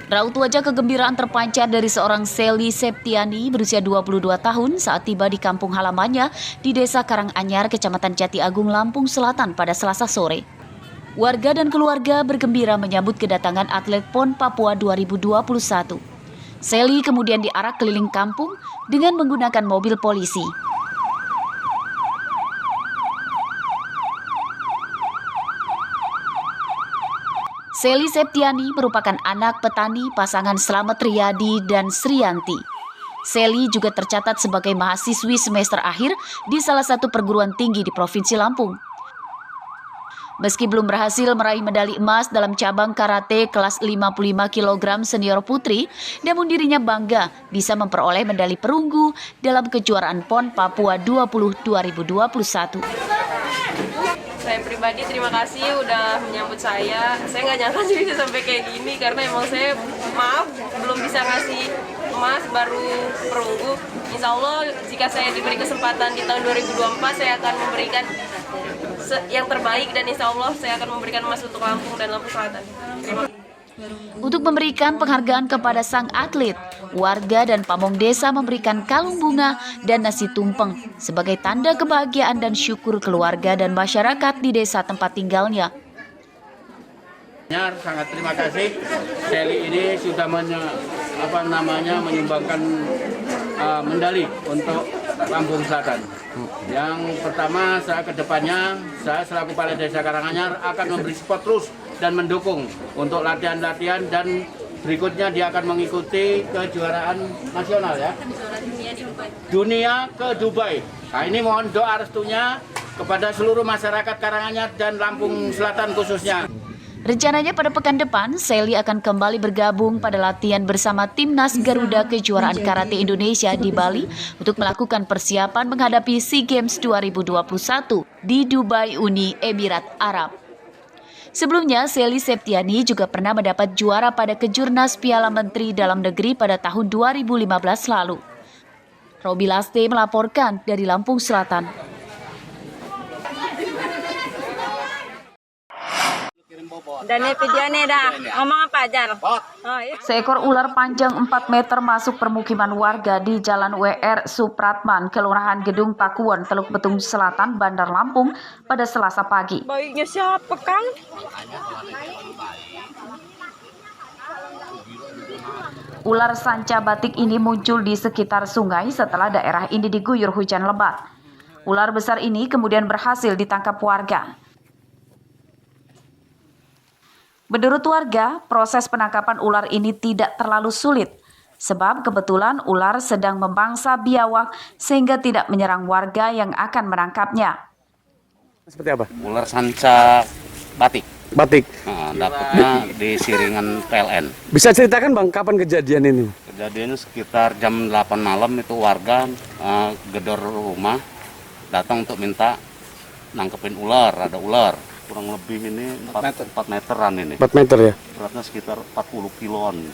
Raut wajah kegembiraan terpancar dari seorang Seli Septiani berusia 22 tahun saat tiba di kampung halamannya di Desa Karanganyar, Kecamatan Jati Agung, Lampung Selatan pada Selasa sore. Warga dan keluarga bergembira menyambut kedatangan atlet PON Papua 2021. Seli kemudian diarak keliling kampung dengan menggunakan mobil polisi. Seli Septiani merupakan anak petani pasangan Slamet Riyadi dan Sriyanti. Seli juga tercatat sebagai mahasiswi semester akhir di salah satu perguruan tinggi di Provinsi Lampung. Meski belum berhasil meraih medali emas dalam cabang karate kelas 55 kg senior putri, namun dirinya bangga bisa memperoleh medali perunggu dalam kejuaraan PON Papua 2021. Saya pribadi terima kasih udah menyambut saya. Saya nggak nyangka sih bisa sampai kayak gini karena emang saya belum bisa ngasih emas, baru perunggu. Insya Allah jika saya diberi kesempatan di tahun 2024 saya akan memberikan yang terbaik dan insya Allah saya akan memberikan emas untuk Lampung dan Lampung Selatan. Terima kasih. Untuk memberikan penghargaan kepada sang atlet, warga dan pamong desa memberikan kalung bunga dan nasi tumpeng sebagai tanda kebahagiaan dan syukur keluarga dan masyarakat di desa tempat tinggalnya. Sangat terima kasih, Seli ini sudah menyumbangkan medali untuk Lampung Selatan. Yang pertama, saya kedepannya, saya selaku Kepala Desa Karanganyar akan memberi support terus dan mendukung untuk latihan-latihan, dan berikutnya dia akan mengikuti kejuaraan nasional ya, dunia ke Dubai. Nah, ini mohon doa restunya kepada seluruh masyarakat Karanganyar dan Lampung Selatan khususnya. Rencananya pada pekan depan, Seli akan kembali bergabung pada latihan bersama Timnas Garuda Kejuaraan Karate Indonesia di Bali untuk melakukan persiapan menghadapi SEA Games 2021 di Dubai, Uni Emirat Arab. Sebelumnya, Seli Septiani juga pernah mendapat juara pada Kejurnas Piala Menteri Dalam Negeri pada tahun 2015 lalu. Robi Laste melaporkan dari Lampung Selatan. Dan video ini dah ngomong apa aja? Seekor ular panjang 4 meter masuk permukiman warga di Jalan WR Supratman, Kelurahan Gedung Pakuwon, Teluk Betung Selatan, Bandar Lampung pada Selasa pagi. Bayinya siapa, Kang? Ular sanca batik ini muncul di sekitar sungai setelah daerah ini diguyur hujan lebat. Ular besar ini kemudian berhasil ditangkap warga. Menurut warga, proses penangkapan ular ini tidak terlalu sulit, sebab kebetulan ular sedang memangsa biawak sehingga tidak menyerang warga yang akan menangkapnya. Seperti apa? Ular sanca batik. Batik. Nah, dapatnya di Siringan PLN. Bisa ceritakan Bang, kapan kejadian ini? Kejadiannya sekitar jam 8 malam itu warga gedor rumah datang untuk minta nangkepin ular, ada ular. Kurang lebih ini 4 meteran ini. 4 meter ya? Beratnya sekitar 40 kiloan.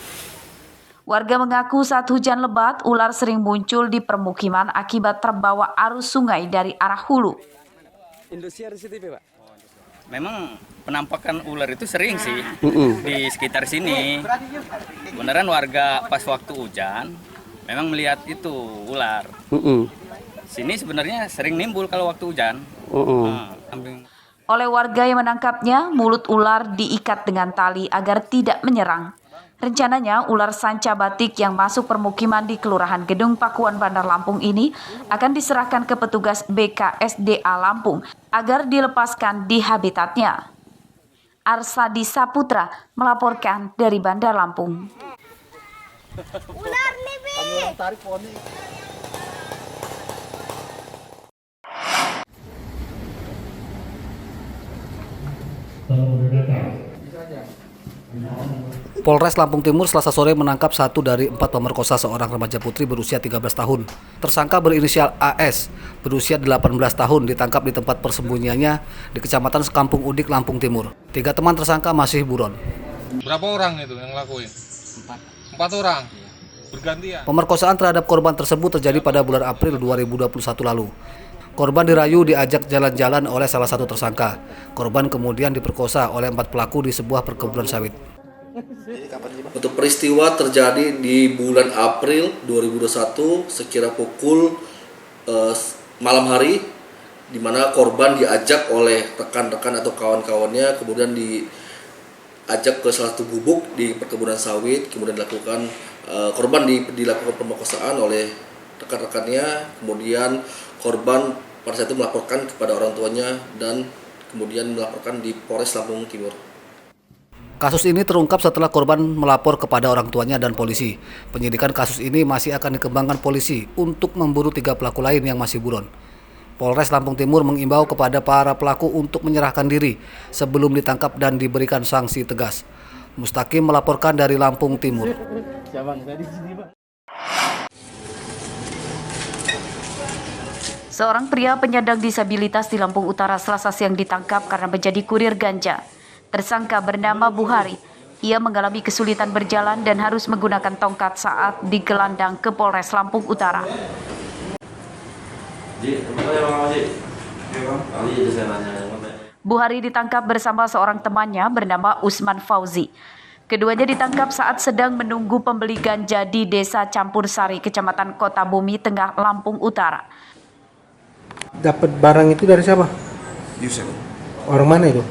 Warga mengaku saat hujan lebat, ular sering muncul di permukiman akibat terbawa arus sungai dari arah hulu. Indosiar CCTV, Pak? Memang penampakan ular itu sering sih di sekitar sini. Beneran warga pas waktu hujan memang melihat itu ular. Sini sebenarnya sering nimbul kalau waktu hujan. Oleh warga yang menangkapnya, mulut ular diikat dengan tali agar tidak menyerang. Rencananya, ular sanca batik yang masuk permukiman di Kelurahan Gedung Pakuwon, Bandar Lampung ini akan diserahkan ke petugas BKSDA Lampung agar dilepaskan di habitatnya. Arsadi Saputra melaporkan dari Bandar Lampung. Ular nih, Bi. Polres Lampung Timur Selasa sore menangkap 1 dari 4 pemerkosa seorang remaja putri berusia 13 tahun. Tersangka berinisial AS, berusia 18 tahun, ditangkap di tempat persembunyiannya di Kecamatan Sekampung Udik, Lampung Timur. 3 teman tersangka masih buron. Berapa orang itu yang ngelakuin? 4 orang? Bergantian? Pemerkosaan terhadap korban tersebut terjadi pada bulan April 2021 lalu. Korban dirayu diajak jalan-jalan oleh salah satu tersangka. Korban kemudian diperkosa oleh 4 pelaku di sebuah perkebunan sawit. Untuk peristiwa terjadi di bulan April 2021 sekira pukul malam hari, di mana korban diajak oleh rekan-rekan atau kawan-kawannya, kemudian diajak ke salah satu gubuk di perkebunan sawit, kemudian dilakukan pemerkosaan oleh rekan-rekannya, kemudian korban pada saat itu melaporkan kepada orang tuanya dan kemudian melaporkan di Polres Lampung Timur. Kasus ini terungkap setelah korban melapor kepada orang tuanya dan polisi. Penyidikan kasus ini masih akan dikembangkan polisi untuk memburu 3 pelaku lain yang masih buron. Polres Lampung Timur mengimbau kepada para pelaku untuk menyerahkan diri sebelum ditangkap dan diberikan sanksi tegas. Mustaqim melaporkan dari Lampung Timur. Seorang pria penyandang disabilitas di Lampung Utara Selasa siang ditangkap karena menjadi kurir ganja. Tersangka bernama Buhari. Ia mengalami kesulitan berjalan dan harus menggunakan tongkat saat digelandang ke Polres Lampung Utara. Buhari ditangkap bersama seorang temannya bernama Usman Fauzi. Keduanya ditangkap saat sedang menunggu pembeli ganja di Desa Campur Sari, Kecamatan Kota Bumi Tengah, Lampung Utara. Dapat barang itu dari siapa? Yusuf. Orang mana itu?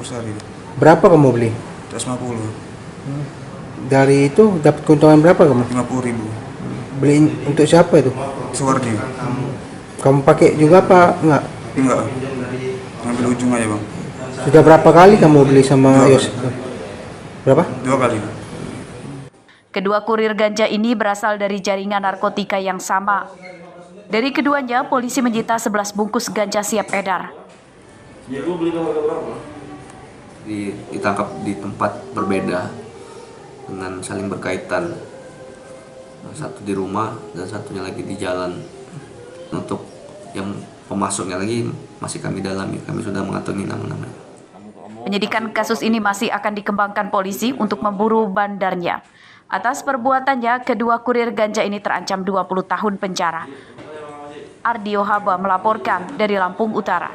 Sari. Berapa kamu beli? 150. Dari itu dapat keuntungan berapa kamu? 50.000. Beli untuk siapa itu? Suwardi. Kamu pakai juga apa enggak? Enggak. Ngambil ujung aja, Bang. Sudah berapa kali kamu beli sama Yos? Berapa? 2 kali. Kedua kurir ganja ini berasal dari jaringan narkotika yang sama. Dari keduanya, polisi menyita 11 bungkus ganja siap edar. Ditangkap di tempat berbeda dengan saling berkaitan, satu di rumah dan satunya lagi di jalan. Untuk yang pemasoknya lagi masih kami dalami, kami sudah mengantongi nama-namanya. Penyidikan kasus ini masih akan dikembangkan polisi untuk memburu bandarnya. Atas perbuatannya, kedua kurir ganja ini terancam 20 tahun penjara. Ardio Haba melaporkan dari Lampung Utara.